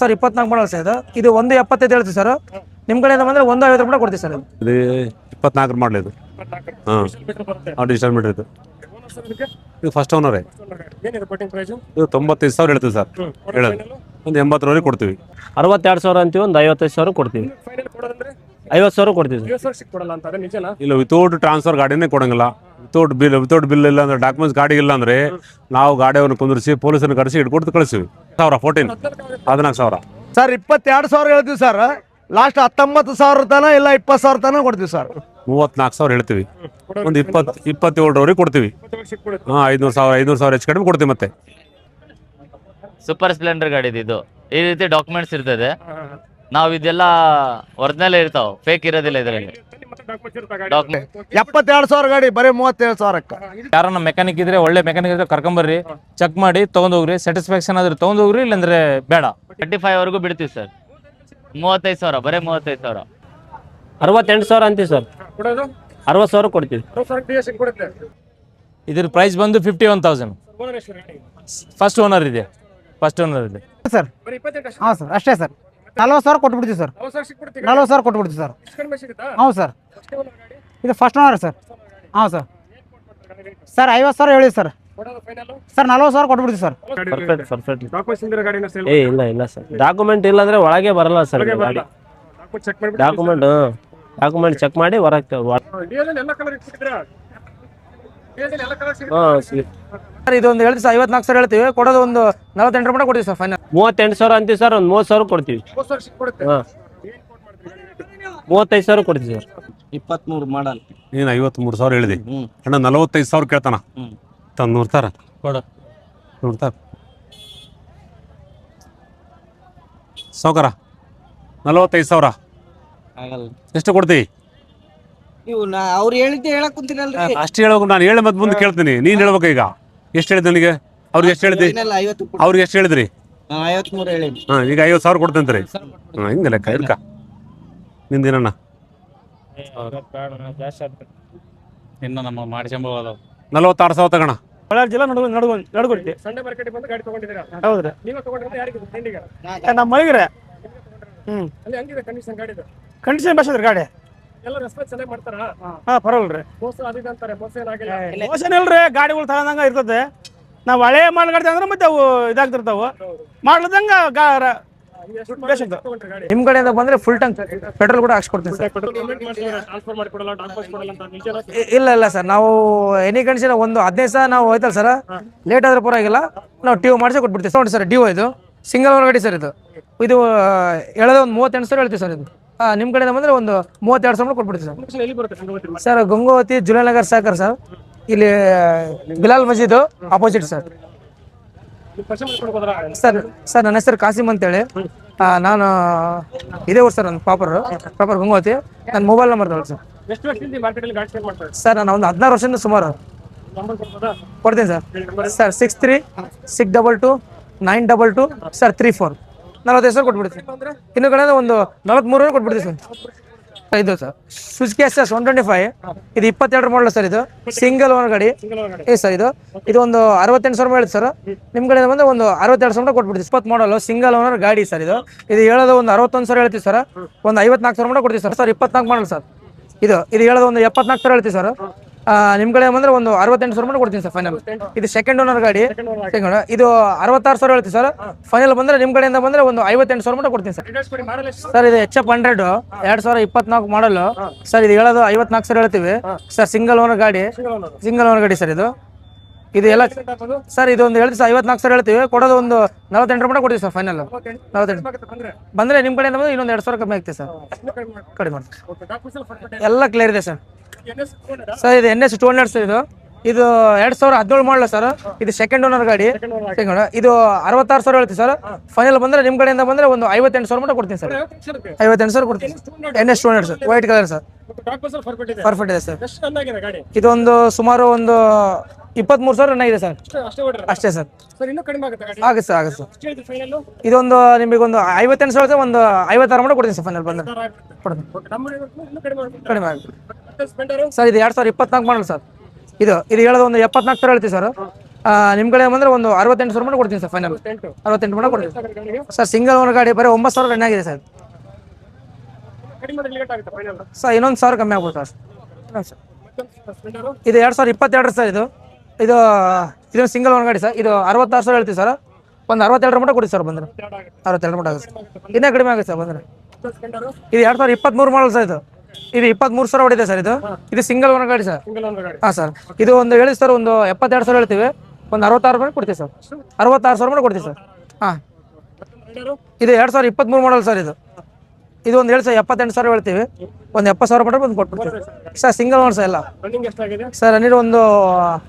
Sir 24 model sir ಇದು 1.75 ಹೇಳ್ತೀವಿ sir. ನಿಮ್ಮ ಕಡೆಯಿಂದ ಬಂದರೆ 1.50 ರೂಪಾಯಿ ಕೊಡ್ತೀವಿ ಸರ್. ಇದು 24 ಮಾಡಲ್ ಇದು. ಹಾಂ ಡಿಜಿಟಲ್ ಮೀಟರ್ ಇದು. ಇದು ಫಸ್ಟ್ ಓನರೇ. ಇದು 95,000 ಹೇಳ್ತೀವಿ ಸರ್. ಹೇಳೋದು ಒಂದು 80,000 ಕೊಡ್ತೀವಿ. 62,000 ಅಂತೀವಿ, ಒಂದು 55,000 ಕೊಡ್ತೀವಿ. 50,000 ಕೊಡ್ತೀವಿ. ಇಲ್ಲ, ವಿತೌಟ್ ಟ್ರಾನ್ಸ್ಫರ್ ಗಾಡಿನೇ ಕೊಡಂಗಿಲ್ಲ. ವಿತೌಟ್ ಬಿಲ್ ಇಲ್ಲ ಅಂದ್ರೆ, ಡಾಕ್ಯುಮೆಂಟ್ಸ್ ಗಾಡಿ ಇಲ್ಲ ಅಂದ್ರೆ ನಾವು ಗಾಡಿಯನ್ನು ಕುಂದಿರಿಸಿ ಪೊಲೀಸನ್ನು ಕರೆಸಿ ಇಟ್ಕೊಡ್ತು ಕಳಿಸ್ತೀವಿ. 14,000 ಸರ್ 22,000 ಹೇಳ್ತೀವಿ ಸರ್. ಲಾಸ್ಟ್ 19,000 ತನ ಇಲ್ಲ 20,000 ತನ ಕೊಡ್ತೀವಿ ಸರ್. 34,000 ಹೇಳ್ತೀವಿ. ಒಂದು 27,000 ಕೊಡ್ತೀವಿ. ಹಾಂ 500,000 ಹೆಚ್ಚು ಕಡಿಮೆ ಕೊಡ್ತೀವಿ. ಮತ್ತೆ ಸೂಪರ್ ಸ್ಪ್ಲೆಂಡರ್ ಗಾಡಿ ಇದು. ಈ ರೀತಿ ಡಾಕ್ಯುಮೆಂಟ್ಸ್ ಇರ್ತದೆ. ನಾವು ಇದೆಲ್ಲ ಒರಿಜಿನಲ್ ಇರ್ತಾವ, ಫೇಕ್ ಇರೋದಿಲ್ಲ ಇದರಲ್ಲಿ. 72,000 ಗಾಡಿ ಬರೀ 37,000ಕ್ಕೆ. ಯಾರನ್ನ ಮೆಕ್ಯಾನಿಕ್ ಇದ್ರೆ, ಒಳ್ಳೆ ಮೆಕ್ಯಾನಿಕ್ ಇದ್ರೆ ಕರ್ಕೊಂಬರ್ರಿ, ಚೆಕ್ ಮಾಡಿ ತಗೊಂಡೋಗ್ರಿ. ಸ್ಯಾಟಿಸ್ಫ್ಯಾಕ್ಷನ್ ಆದ್ರೆ ತಗೊಂಡೋಗ್ರಿ, ಇಲ್ಲಂದ್ರೆ ಬೇಡ. 35 ವರೆಗೂ ಬಿಡ್ತೀವಿ ಸರ್. 35,000, ಬರೀ 35,000. 68,000 ಅಂತೀವಿ ಸರ್. 60,000 ಕೊಡ್ತೀವಿ. ಇದ್ರ ಪ್ರೈಸ್ ಬಂದು 51,000. ಫಸ್ಟ್ ಓನರ್ ಇದೆ. ಸರ್ ಹಾಂ ಸರ್, ಅಷ್ಟೇ ಸರ್. 40,000 ಕೊಟ್ಬಿಡ್ತೀವಿ ಸರ್. 40,000 ಕೊಟ್ಬಿಡ್ತೀವಿ ಸರ್. ಹೌದು ಸರ್, ಇದು ಫಸ್ಟ್ ಓನರ್ ಸರ್. ಹಾಂ ಸರ್. 50,000 ಹೇಳಿ ಸರ್. 40,000 ಕೊಟ್ಬಿಡ್ತೀವಿ ಸರ್. ಏ ಇಲ್ಲ ಸರ್, ಡಾಕ್ಯುಮೆಂಟ್ ಇಲ್ಲ ಅಂದ್ರೆ ಒಳಗೆ ಬರಲ್ಲ ಸರ್ ಗಾಡಿ. ಡಾಕ್ಯುಮೆಂಟ್ ಚೆಕ್ ಮಾಡಿ ಹೊರಗೆ. ಸರ್ ಇದೊಂದು ಹೇಳ್ತೀವಿ ಸರ್, 54,000 ಹೇಳ್ತೀವಿ. ಕೊಡೋದು ಒಂದು 48 ರೂಪಾಯಿ ಕೊಡ್ತೀವಿ ಸರ್ ಫೈನಲ್. 38,000 ಅಂತೀವಿ ಸರ್, ಒಂದು 30,000 ಕೊಡ್ತೀವಿ. ಹಾಂ 35,000 ಕೊಡ್ತೀವಿ ಸರ್. 23 ಮಾಡಲ್. ನೀನು 53,000 ಹೇಳಿದೆ ಅಣ್ಣ. 45,000 ಕೇಳ್ತಾನ. ನೋಡ್ತಾರ ಸಾವ್ಕಾರ. 45,000 ಎಷ್ಟು ಕೊಡ್ತೀವಿ? ಅವ್ರು ಹೇಳಿದ್ದೆ ಹೇಳಕ್ ಕುಂತೀನಲ್ರಿ. ಅಷ್ಟು ಹೇಳೋಕೆ ನಾನು ಹೇಳಿ ಮತ್ತೆ ಮುಂದೆ ಕೇಳ್ತೀನಿ. ನೀನು ಹೇಳ್ಬೇಕು ಈಗ. ಎಷ್ಟು ಹೇಳಿದ್ ನನಗೆ? ಅವ್ರಿಗೆ ಎಷ್ಟು ಹೇಳಿದ್ರಿ? ಅವ್ರಿಗೆ ಎಷ್ಟು ಹೇಳಿದ್ರಿ? 53 ಹೇಳಿ. ಹಾಂ, ಈಗ 50,000 ಕೊಡ್ತೇಂತ್ರಿ. ಹಾಂ, ಹಿಂಗೆ ಲೆಕ್ಕ ಇರ್ಕ ನಿಂದೇನಣ್ಣ. ಇನ್ನು ನಮ್ಮ ಮಾಡಿಸ್ಕೊಂಬೋದು. 46,000 ತಗೋಣ. ಬಳ್ಳಾರಿ ಜಿಲ್ಲಾ ನಡುಗುಂಟಿ. ಹೌದ್ರಿ, ನಮ್ಮ ಮೈಗ್ರೆ. ಕಂಡೀಷನ್ ಬಸ್ ಅದ್ರಿ ಗಾಡಿ. ಹಾಂ ಪರವಾಗಿಲ್ರಿ. ಮೋಸನ್ ಇಲ್ರಿ, ಗಾಡಿಗಳು ತಗೊಂಡಂಗ ಇರ್ತದೆ. ನಾವು ಹಳೆ ಮಾಡಲ್ ಗಾಡಿ ಅಂದ್ರೆ ಮತ್ತೆ ಅವು ಇದಾಗ್ತಿರ್ತಾವ. ಮಾಡ್ಲದಂಗ ನಿಮ್ಮ ಕಡೆಯಿಂದ ಬಂದ್ರೆ ಫುಲ್ ಟ್ಯಾಂಕ್ ಪೆಟ್ರೋಲ್ ಕೂಡ ಹಾಕ್ಸ್ಕೊಡ್ತೀನಿ ಸರ್. ಇಲ್ಲ ಸರ್, ನಾವು ಎನಿ ಕಂಡೀಷನ್ ಒಂದು 15 ಸಹ ನಾವು ಹೋಯ್ತಲ್ಲ ಸರ್, ಲೇಟ್ ಆದ್ರೆ ಪರವಾಗಿಲ್ಲ, ನಾವು ಡ್ಯೂ ಮಾಡಿಸಿ ಕೊಟ್ಬಿಡ್ತೀವಿ. ನೋಡಿ ಸರ್, ಡ್ಯೂ ಇದು ಸಿಂಗಲ್ ಓನರ್ ಗಾಡಿ ಸರ್. ಇದು ಹೇಳೋದು ಒಂದು 38,000 ಹೇಳ್ತೀವಿ ಸರ್. ಇದು ನಿಮ್ಮ ಕಡೆಯಿಂದ ಬಂದರೆ ಒಂದು 32,000 ಕೊಟ್ಬಿಡ್ತೀವಿ ಸರ್. ಸರ್ ಗಂಗೋವತಿ ಜುಲೈನಗರ್ ಸಾಕರ್ ಸರ್. ಇಲ್ಲಿ Bilal Masjid opposite sir. Sir ನನ್ನ ಹೆಸರು ಕಾಸಿಮ್ ಅಂತೇಳಿ. ನಾನು ಇದೇ ಊರು ಸರ್, ನನ್ನ ಪ್ರಾಪರ್ ಗಂಗೋವತಿ. ನನ್ನ ಮೊಬೈಲ್ ನಂಬರ್ ತಗೊಳ್ಳಿ ಸರ್. ಸರ್ ನಾನು ಒಂದು 16 ವರ್ಷದಿಂದ ಸುಮಾರು ಕೊಡ್ತೀನಿ ಸರ್. 63622922 ಸರ್ 34. 45,000 ಕೊಟ್ಬಿಡ್ತೀವಿ. ಇನ್ನು ಕಡೆ ಒಂದು 43,000 ಕೊಟ್ಬಿಡ್ತೀವಿ ಸರ್. ಇದು ಸರ್ ಸುಜುಕಿ SS 125. ಇದು 22 ಮಾಡಲ್ ಸರ್. ಇದು ಸಿಂಗಲ್ ಓನರ್ ಗಾಡಿ ಸರ್. ಇದು ಒಂದು 68,000 ಹೇಳುತ್ತೆ ಸರ್. ನಿಮ್ಮ ಕಡೆ ಬಂದ್ರೆ ಒಂದು 62,000 ಕೊಟ್ಬಿಡ್ತೀವಿ. 20 ಮಾಡಲ್ ಸಿಂಗಲ್ ಓನರ್ ಗಾಡಿ ಸರ್. ಇದು ಹೇಳೋದು ಒಂದು 61,000 ಹೇಳ್ತೀವಿ ಸರ್. ಒಂದು 54,000 ಕೊಡ್ತೀವಿ ಸರ್. 24 model sir. ಇದು ಹೇಳೋದು ಒಂದು 74,000 ಹೇಳ್ತೀವಿ ಸರ್. ನಿಮ್ಮ ಕಡೆ ಬಂದ್ರೆ ಒಂದು 68,000 ಕೊಡ್ತೀನಿ ಸರ್ ಫೈನಲ್. ಇದು ಸೆಕೆಂಡ್ ಓನರ್ ಗಾಡಿ. ಇದು 66,000 ಹೇಳ್ತೀವಿ ಸರ್. ಫೈನಲ್ ಬಂದ್ರೆ ನಿಮ್ಮ ಕಡೆಯಿಂದ ಬಂದ್ರೆ ಒಂದು 58,000 ಕೊಡ್ತೀನಿ ಸರ್. ಸರ್ ಇದು HF 100 2024 ಮಾಡಲ್ ಸರ್. ಇದು ಹೇಳೋದು 54,000 ಹೇಳ್ತೀವಿ ಸರ್. ಸಿಂಗಲ್ ಓನರ್ ಗಾಡಿ ಸರ್. ಇದು ಎಲ್ಲ ಸರ್. ಇದೊಂದು ಹೇಳ್ತೀವಿ ಸರ್, 54,000 ಹೇಳ್ತೀವಿ. ಕೊಡೋದು ಒಂದು 48,000 ಕೊಡ್ತೀವಿ ಸರ್ ಫೈನಲ್. 48 ಬಂದ್ರೆ ನಿಮ್ಮ ಕಡೆಯಿಂದ ಬಂದ್ರೆ ಇನ್ನೊಂದು 2,000 ಕಮ್ಮಿ ಆಗ್ತೀವಿ ಸರ್. ಕಡಿಮೆ ಮಾಡ್ತೀವಿ. ಎಲ್ಲ ಕ್ಲಿಯರ್ ಇದೆ ಸರ್. ಸರ್ ಇದು NS 200 ಸರ್. ಇದು 2017 ಮಾಡಲ ಸರ್. ಇದು ಸೆಕೆಂಡ್ ಓನರ್ ಗಾಡಿ. ಇದು 66,000 ಹೇಳ್ತೀವಿ ಸರ್. ಫೈನಲ್ ಬಂದ್ರೆ ನಿಮ್ಮ ಕಡೆಯಿಂದ ಬಂದ್ರೆ ಒಂದು 58,000 ಕೊಡ್ತೀನಿ ಸರ್. 58,000 ಕೊಡ್ತೀನಿ. NS 200 sir, white colour sir. Perfect ಇದೆ ಸರ್. ಇದೊಂದು ಸುಮಾರು ಒಂದು 23,000 ರನ್ ಆಗಿದೆ ಸರ್. ಅಷ್ಟೇ ಸರ್. ಆಗುತ್ತೆ ಸರ್. ಇದೊಂದು ನಿಮಗೊಂದು 58,000 ಒಂದು 56 ಕೊಡ್ತೀನಿ ಸರ್ ಫೈನಲ್ ಬಂದ್ರೆ. ಕಡಿಮೆ ಆಗುತ್ತೆ ಸರ್. ಇದು 2024 ಮಾಡಲ್ ಸರ್. ಇದು ಹೇಳೋದು ಒಂದು 74,000 ಹೇಳ್ತೀವಿ ಸರ್. ನಿಮ್ಮ ಕಡೆ ಬಂದರೆ ಒಂದು 68,000 ರೂಪಾಯಿ ಕೊಡ್ತೀನಿ ಸರ್ ಫೈನಲ್. 68 ರೂಪಾಯಿ ಕೊಡ್ತೀನಿ ಸರ್. ಸಿಂಗಲ್ ಓನರ್ ಗಾಡಿ ಬರೀ 9,000 ರನ್ ಆಗಿದೆ ಸರ್. ಸರ್ ಇನ್ನೊಂದು 1,000 ಕಮ್ಮಿ ಆಗ್ಬೋದು ಸರ್. ಇದು 2022 ಸರ್. ಇದು ಸಿಂಗಲ್ ಓನರ್ ಗಾಡಿ ಸರ್. ಇದು 66,000 ಹೇಳ್ತೀವಿ ಸರ್. ಒಂದು 62 ಮಟ್ಟ ಕೊಡಿ ಸರ್ ಬಂದರೆ. 62 ಮಟ್ಟ ಆಗುತ್ತೆ ಸರ್. ಇನ್ನೂ ಕಡಿಮೆ ಆಗುತ್ತೆ ಸರ್ ಬಂದರೆ. ಇದು 2023 ಮಾಡಲ್ ಸರ್. ಇದು 23,000 ಹೊಡಿದೆ ಸರ್. ಇದು ಸಿಂಗಲ್ ಓನರ್ ಗಾಡಿ ಸರ್. ಹಾಂ ಸರ್. ಇದು ಒಂದು ಹೇಳಿ ಸರ್, ಒಂದು 72,000 ಹೇಳ್ತೀವಿ. ಒಂದು 66 ರೂಪಾಯಿ ಕೊಡ್ತೀವಿ ಸರ್. 66,000 ರೂಪಾಯಿ ಕೊಡ್ತೀವಿ ಸರ್. ಹಾಂ. ಇದು 2023 ಮಾಡಲ್ ಸರ್. ಇದು ಒಂದು ಹೇಳಿ ಸರ್ 78,000 ಹೇಳ್ತೀವಿ. ಒಂದು 70,000 ರೂಪಾಯಿ ಬಂದು ಕೊಟ್ಬಿಡ್ತೀವಿ ಸರ್. ಸಿಂಗಲ್ ಓನರ್ ಸರ್ ಎಲ್ಲ ಸರ್. ನೀರು ಒಂದು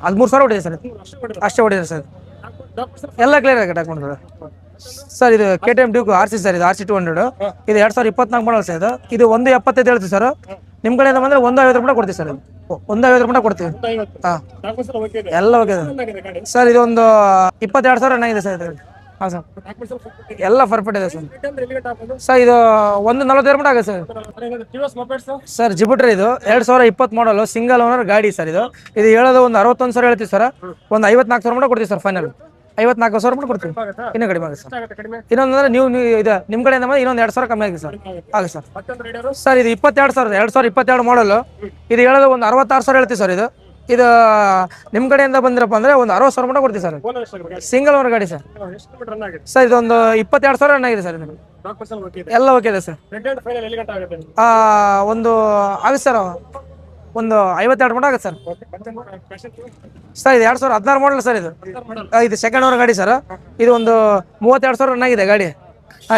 13,000 ಹೊಡಿದೆ ಸರ್. ಅಷ್ಟೇ ಹೊಡಿದೆ ಸರ್. ಎಲ್ಲ ಕ್ಲಿಯರ್ ಆಗಿ ಡಾಕ್ಯುಮೆಂಟ್ ಸರ್. ಇದು KTM ಡ್ಯೂಕ್ RC ಸರ್. ಇದು RC 200. ಇದು 2024 ಮಾಡಲ್ ಸರ್. ಇದು 1,75 ಹೇಳ್ತೀವಿ ಸರ್. ನಿಮ್ಮ ಕಡೆಯಿಂದ ಬಂದರೆ 1,50 ರೂಪಾಯಿ ಕೊಡ್ತೀವಿ ಸರ್. 1,50 ರೂಪಾಯಿ ಕೊಡ್ತೀವಿ. ಹಾಂ ಎಲ್ಲ ಓಕೆ ಸರ್. ಇದು ಒಂದು 22,000 ರನ್ ಆಗಿದೆ ಸರ್. ಹಾಂ ಸರ್. ಎಲ್ಲ ಪರ್ಫೆಕ್ಟ್ ಇದೆ ಸರ್. ಸರ್ ಇದು 1,45 ರೂಪಾಯಿ ಆಗುತ್ತೆ ಸರ್. ಸರ್ ಜಿಬುಟ್ರಿ ಇದು 2020 ಮಾಡಲು ಸಿಂಗಲ್ ಓನರ್ ಗಾಡಿ ಸರ್. ಇದು ಹೇಳೋದು ಒಂದು 61,000 ಹೇಳ್ತೀವಿ ಸರ್. ಒಂದು 54,000 ರೂಪಾಯಿ ಕೊಡ್ತೀವಿ ಸರ್ ಫೈನಲ್. 54,000 ರೂಪಾಯಿ ಕೊಡ್ತೀವಿ. ಇನ್ನೂ ಕಡಿಮೆ ಆಗುತ್ತೆ ಸರ್. ಇನ್ನೊಂದು ಅಂದರೆ ನೀವು ಇದು ನಿಮ್ಮ ಕಡೆಯಿಂದ ಬಂದರೆ ಇನ್ನೊಂದು 2,000 ಕಮ್ಮಿ ಆಗಿದೆ ಸರ್. ಆಗುತ್ತೆ ಸರ್. ಸರ್ ಇದು 2022 ಮಾಡಲು. ಇದು ಹೇಳೋದು ಒಂದು 66,000 ಹೇಳ್ತೀವಿ ಸರ್. ಇದು ನಿಮ್ಮ ಕಡೆಯಿಂದ ಬಂದಿರಪ್ಪ ಅಂದರೆ ಒಂದು 60,000 ರೂಪಾಯಿ ಕೊಡ್ತೀವಿ ಸರ್. ಸಿಂಗಲ್ ಓನರ್ ಗಾಡಿ ಸರ್. ಸರ್ ಇದೊಂದು 22,000 ರನ್ ಆಗಿದೆ ಸರ್. ಎಲ್ಲ ಓಕೆ ಇದೆ ಸರ್. ಒಂದು ಆಗುತ್ತೆ ಸರ್. ಒಂದು 52 ಮಟ್ಟ ಆಗುತ್ತೆ ಸರ್. ಸರ್ ಇದು 2016 ಮಾಡಲ್ ಸರ್. ಇದು ಸೆಕೆಂಡ್ ಓನರ್ ಗಾಡಿ ಸರ್. ಇದು ಒಂದು 32,000 ರನ್ ಆಗಿದೆ ಗಾಡಿ.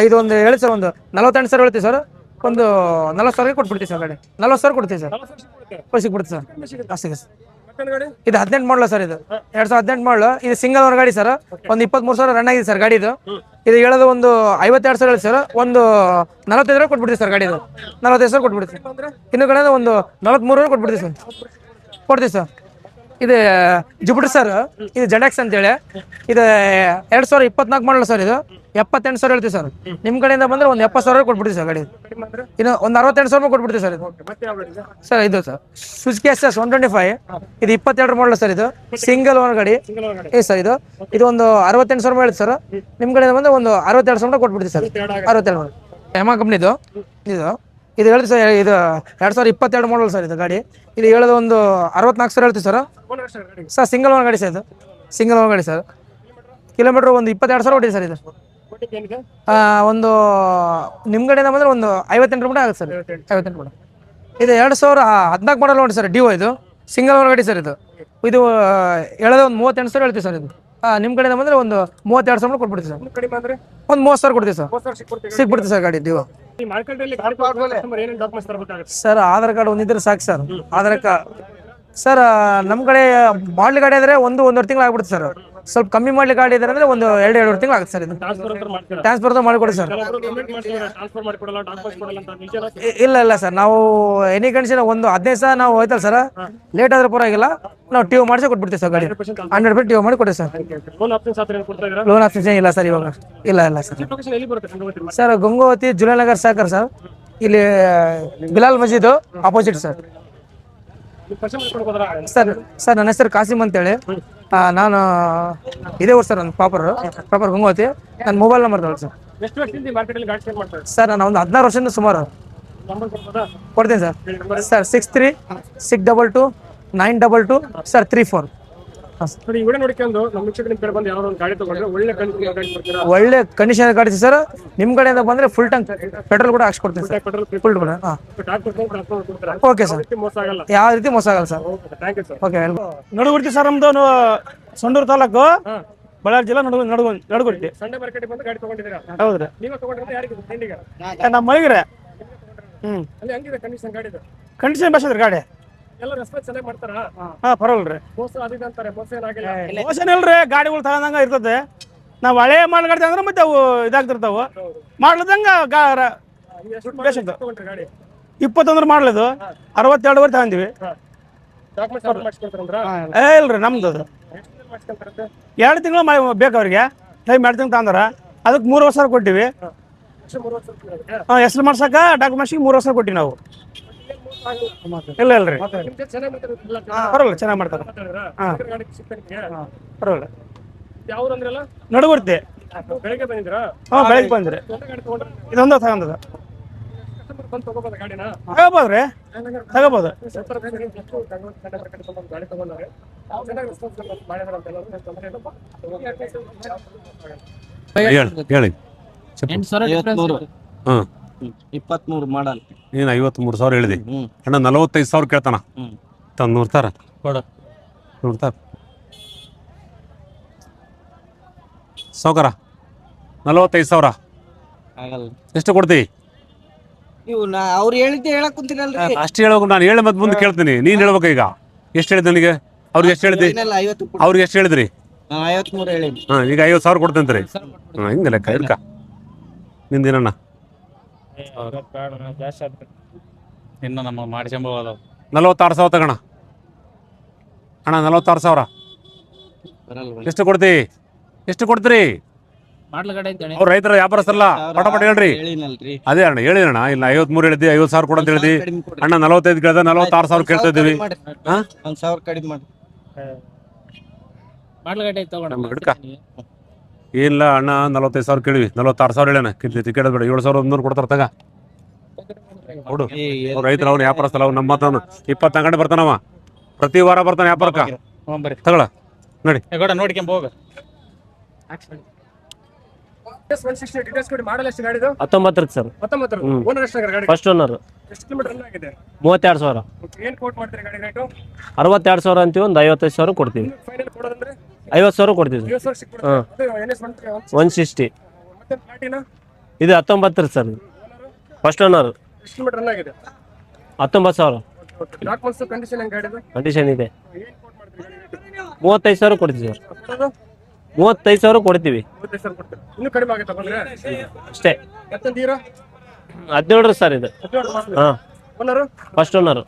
ಇದು ಒಂದು ಹೇಳಿ ಸರ್, ಒಂದು 48,000 ಹೇಳ್ತೀವಿ ಸರ್. ಒಂದು 40,000 ಕೊಟ್ಬಿಡ್ತೀವಿ ಸರ್ ಗಾಡಿ. 40,000 ಕೊಡ್ತೀವಿ ಸರ್. ಸಿಕ್ಬಿಡ್ತೀವಿ ಸರ್. ಅಷ್ಟೇ ಸರ್. ಇದು 18 ಮಾಡಲ ಸರ್. ಇದು 2018 ಮಾಡಲು. ಇದು ಸಿಂಗಲ್ ಓನರ್ ಗಾಡಿ ಸರ್. ಒಂದು 23,000 ರನ್ ಆಗಿದೆ ಸರ್ ಗಾಡಿದು. ಇದು ಹೇಳೋದು ಒಂದು 52,000 ಹೇಳಿ ಸರ್. ಒಂದು 45,000 ಕೊಟ್ಬಿಡ್ತೀವಿ ಸರ್ ಗಾಡಿದು. 45,000 ಕೊಟ್ಬಿಡ್ತೀವಿ. ಇನ್ನು ಕಡೆ ಒಂದು 43,000 ಕೊಟ್ಬಿಡ್ತೀವಿ ಸರ್. ಕೊಡ್ತೀವಿ ಸರ್. ಇದು ಜುಪಿಟರ್ ಸರ್. ಇದು ಜೆಂಡಾಕ್ಸ್ ಅಂತೇಳಿ. ಇದು 2024 ಮಾಡಲ್ಲ ಸರ್. ಇದು 78,000 ಹೇಳ್ತೀವಿ ಸರ್. ನಿಮ್ಮ ಕಡೆಯಿಂದ ಬಂದರೆ ಒಂದು 70,000 ಕೊಟ್ಬಿಡ್ತೀವಿ ಸರ್ ಗಾಡಿ. ಇನ್ನು ಒಂದು 68,000 ರೂಪಾಯಿ ಕೊಟ್ಬಿಡ್ತೀವಿ ಸರ್. ಸರ್ ಇದು ಸರ್ ಸುಜುಕಿ SS 125. ಇದು 22 ಮಾಡಲ್ಲ ಸರ್. ಇದು ಸಿಂಗಲ್ ಓನರ್ ಗಾಡಿ ಸರ್. ಇದು ಒಂದು 68,000 ರೂಪಾಯಿ ಹೇಳಿ ಸರ್. ನಿಮ್ಮ ಕಡೆಯಿಂದ ಬಂದರೆ ಒಂದು 62,000 ರೂಪಾಯಿ ಕೊಟ್ಬಿಡ್ತೀವಿ ಸರ್. 62 ಯಮಾ ಕಂಪ್ನಿದು. ಇದು ಹೇಳ್ತೀವಿ ಸರ್. ಇದು 2022 ಮಾಡಲ್ ಸರ್. ಇದು ಗಾಡಿ. ಇದು ಹೇಳೋದು ಒಂದು 64,000 ಹೇಳ್ತೀವಿ ಸರ್. ಸರ್ ಸಿಂಗಲ್ ಓನರ್ ಗಾಡಿ ಸರ್. ಸಿಂಗಲ್ ಓನರ್ ಗಾಡಿ ಸರ್. ಕಿಲೋಮೀಟ್ರ್ ಒಂದು 22,000 ಹೊಡಿದೆ ಸರ್. ಒಂದು ನಿಮ್ಮ ಕಡೆಯಿಂದ ಬಂದರೆ ಒಂದು 58 ರೂಪಾಯಿ ಆಗುತ್ತೆ ಸರ್. 58 ರೂಪಾಯಿ. ಇದು 2014 ಮಾಡಲ್ ನೋಡಿ ಸರ್. ಡಿವೋ. ಇದು ಸಿಂಗಲ್ ಓನರ್ ಗಾಡಿ ಸರ್. ಇದು ಹೇಳೋದು ಒಂದು 38,000 ಹೇಳ್ತೀವಿ ಸರ್. ನಿಮ್ಮ ಕಡೆಯಿಂದ ಬಂದರೆ ಒಂದು 32,000 ರೂಪಾಯಿ ಕೊಟ್ಬಿಡ್ತೀವಿ ಸರ್. ಒಂದು 30,000 ಕೊಡ್ತೀವಿ ಸರ್. ಸಿಕ್ಬಿಡ್ತೀವಿ ಸರ್ ಗಾಡಿ ಡಿವೋ. ಸರ್ ಆಧಾರ್ ಕಾರ್ಡ್ ಒಂದಿದ್ರೆ ಸಾಕು ಸರ್. ಆಧಾರ್ ಕಾರ್ಡ್ ಸರ್ ನಮ್ಮ ಕಡೆ ಮಾಡ್ಲಿ ಗಾಡಿ ಆದರೆ 1-1.5 ತಿಂಗಳು ಆಗ್ಬಿಡುತ್ತೆ ಸರ್. ಸ್ವಲ್ಪ ಕಮ್ಮಿ ಮಾಡ್ಲಿ ಗಾಡಿ ಇದ್ದಾರೆ ಅಂದರೆ ಒಂದು 2-2 ತಿಂಗಳು ಆಗುತ್ತೆ ಸರ್. ಇದು ಟ್ರಾನ್ಸ್ಫರ್ ಮಾಡಿಕೊಡಿ ಸರ್. ಇಲ್ಲ ಸರ್. ನಾವು ಎನಿ ಕಂಡೀಷನ್ ಒಂದು 15 ಸಹ ನಾವು ಹೋಯ್ತಲ್ಲ ಸರ್. ಲೇಟ್ ಆದ್ರೆ ಪರವಾಗಿಲ್ಲ. ನಾವು ಟಿವ್ ಮಾಡಿಸಿ ಕೊಟ್ಬಿಡ್ತೀವಿ ಸರ್ ಗಾಡಿ. 100% ಟಿವ್ ಮಾಡಿ ಕೊಡಿ ಸರ್. ಲೋನ್ ಆಪ್ಷನ್ ಇಲ್ಲ ಸರ್ ಇವಾಗ. ಇಲ್ಲ ಸರ್. ಸರ್ ಗಂಗೋವತಿ ಜುಲೈನಗರ್ ಸಾಕರ್ ಸರ್. ಇಲ್ಲಿ Bilal Masjid opposite sir. Sir ನನ್ನ ಹೆಸರು ಕಾಸಿಮ್ ಅಂತೇಳಿ. ನಾನು ಇದೇ ಊರು ಸರ್. ನನ್ನ ಪ್ರಾಪರ್ ಗಂಗೋವತಿ. ನನ್ನ ಮೊಬೈಲ್ ನಂಬರ್ ತಗೊಳ್ಳಿ ಸರ್. ಸರ್ ನಾನು ಒಂದು 16 ವರ್ಷದಿಂದ ಸುಮಾರು ಕೊಡ್ತೀನಿ ಸರ್. Sir 63-622-922 sir 34. ಒಳ್ಳೆ ಕಂಡೀಷನ್ ಗಾಡಿ ಸರ್. ನಿಮ್ಮ ಕಡೆಯಿಂದ ಬಂದರೆ ಫುಲ್ ಟ್ಯಾಂಕ್ ಪೆಟ್ರೋಲ್ ಕೂಡ ಹಾಕ್ಸ್ಕೊಡ್ತೀನಿ ಸರ್. ಫುಲ್ ಕೂಡ. ಹಾಂ ಓಕೆ ಸರ್. ಯಾವ ರೀತಿ ಮೋಸ ಆಗಲ್ಲ ಸರ್. Okay ನಡುಗುರ್ತಿ sir. ನಮ್ದು ಸಂಡೂರು ತಾಲೂಕು ಬಳ್ಳಾರಿ ಜಿಲ್ಲಾ ನಡುಗುರ್ತಿ. ಹೌದ್ರಿ. ನಮ್ಮ ಮಳಿಗ್ರೆ. ಕಂಡೀಷನ್ ಬಸ್ ಅದ್ರಿ ಗಾಡಿ. ಪರವಲ್ರಿ. ಮೋಸನ್ ಇಲ್ರಿ. ಗಾಡಿಗಳು ತಗೊಂಡಂಗ ಇರ್ತದೆ. ನಾವು ಹಳೆ ಮಾಡಲ್ ಗಾಡಿ ಅಂದ್ರೆ ಮತ್ತೆ ಅವು ಇದಾಗ್ತಿರ್ತಾವ. ಮಾಡ್ಲದಂಗ 21 ಮಾಡ್ಲದು 62 ತಗೊಂಡಿವಿ. ಇಲ್ರಿ ನಮ್ದು 2 ತಿಂಗಳು ಬೇಕು ಅವ್ರಿಗೆ. ಟೈಮ್ 2 ತಿಂಗಳು ತಗೊಂಡಾರ. ಅದಕ್ಕೆ 3 ವರ್ಷ ಕೊಟ್ಟಿವಿ. ಹೆಸರು ಮಾಡ್ಸಕ ಡಾಕ್ಯುಮೆಂಟ್ಸಿಗೆ 3 ವರ್ಷ ಕೊಟ್ಟಿವಿ ನಾವು. ಇಲ್ಲ ಇಲ್ರಿ ಪರವಾಗಿಲ್ಲ ಚೆನ್ನಾಗಿ ಮಾಡ್ತಾರೆ ಹಾಂ ಪರವಾಗಿಲ್ಲ ನಡುಗುರ್ತಿ ಹಾಂ ಬೆಳಗ್ಗೆ ಬಂದ್ರಿ ಇದೊಂದು ತಗೊಂಡದ ತಗೋಬೋದ್ರಿ ತಗೋಬೋದು ಹೇಳಿ ಐವತ್ಮೂರು ಹಾಂ 23 ಮಾಡಲ್ ನೀನು 53,000 ಹೇಳಿದೆ ಅಣ್ಣ 45,000 ಕೇಳ್ತಾನ ತಂದು ನೋಡ್ತಾರ ನೋಡ್ತಾರ ಸಾವ್ಕಾರ 45,000 ಆಗಲ್ಲ ಎಷ್ಟು ಕೊಡ್ತೀವಿ ನೀವು ಅವ್ರು ಹೇಳಿದ್ದೆ ಹೇಳಕ್ ಕುಂತೀನಲ್ರಿ ಅಷ್ಟು ಹೇಳ್ಬೇಕು ನಾನು ಹೇಳಿ ಮತ್ತೆ ಮುಂದೆ ಕೇಳ್ತೀನಿ ನೀನು ಹೇಳ್ಬೇಕು ಈಗ ಎಷ್ಟು ಹೇಳಿದ್ ನನಗೆ ಅವ್ರಿಗೆ ಎಷ್ಟು ಹೇಳಿದ್ರಿ 50 ಅವ್ರಿಗೆ ಎಷ್ಟು ಹೇಳಿದ್ರಿ ನಾನು 53 ಹೇಳೀನಿ ಹಾಂ ಈಗ 50,000 ಕೊಡ್ತೇನೆ ಹಾಂ ಹಿಂಗೆ ಲೆಕ್ಕ ಇರ್ಕ ನಿಂದೇನಣ್ಣ ಇನ್ನು ನಮ್ಮ ಮಾಡಿಸ್ಕೊಂಬೋದು 46,000 ತಗೋಣ ಅಣ್ಣ 46,000 ಬರಲ್ವ ಎಷ್ಟು ಕೊಡ್ತೀವಿ ಎಷ್ಟು ಕೊಡ್ತೀರಿ ಅವ್ರು ರೈತರ ವ್ಯಾಪಾರಸ್ಥರಲ್ಲ ಪಟ ಹೇಳ್ರಿ ಹೇಳಿನಲ್ರಿ ಅದೇ ಅಣ್ಣ ಹೇಳಿದಣ್ಣ ಇಲ್ಲ 53 ಹೇಳಿದ್ದಿ 50,000 ಕೊಡು ಅಂತ ಹೇಳಿದ್ವಿ ಕಡಿಮೆ ಕೊಡಿ ಅಣ್ಣ 45 ಕೇಳ್ದೆ 46,000 ಕೇಳ್ತಾ ಇದ್ದೀವಿ ಹಾ 1,000 ಕಡಿಮೆ ಮಾಡಿ ಹಿಡ್ಕ ಏನಿಲ್ಲ ಅಣ್ಣ 45,000 ಕೇಳಿವಿ 46,000 ಹೇಳಣ ಟಿಕೆಟ್ ಬೇಡ 7,100 ಕೊಡ್ತಾರ ತಗ ನೋಡು ಅವ್ರು ರೈತರ ಅವ್ನು ವ್ಯಾಪಾರಸ್ಥಲ್ಲ ಅವ್ನು ನಮ್ಮ ಮಾತವನು 20 ಗಂಟೆ ಬರ್ತಾನವ ಪ್ರತಿ ವಾರ ಬರ್ತಾನೆ ವ್ಯಾಪಾರಕ್ಕ ತಗೊಳ ನೋಡಿ ನೋಡ್ಕೊಂಡ್ ಹೋಗ 19 ಸರ್ ಫಸ್ಟ್ ಓನರ್ 32,000 62,000 ಅಂತೀವಿ ಒಂದು 55,000 ಕೊಡ್ತೀವಿ 50,000 ಕೊಡ್ತೀವಿ ಹಾಂ 160 ಇದು 19 ಸರ್ ಫಸ್ಟ್ ಓನರ್ 19,000 ಕಂಡೀಷನ್ ಇದೆ 35,000 ಕೊಡ್ತೀವಿ ಸರ್ 35,000 ಕೊಡ್ತೀವಿ ಅಷ್ಟೇ 17 ಸರ್ ಇದು ಹಾಂ ಫಸ್ಟ್ ಓನರ್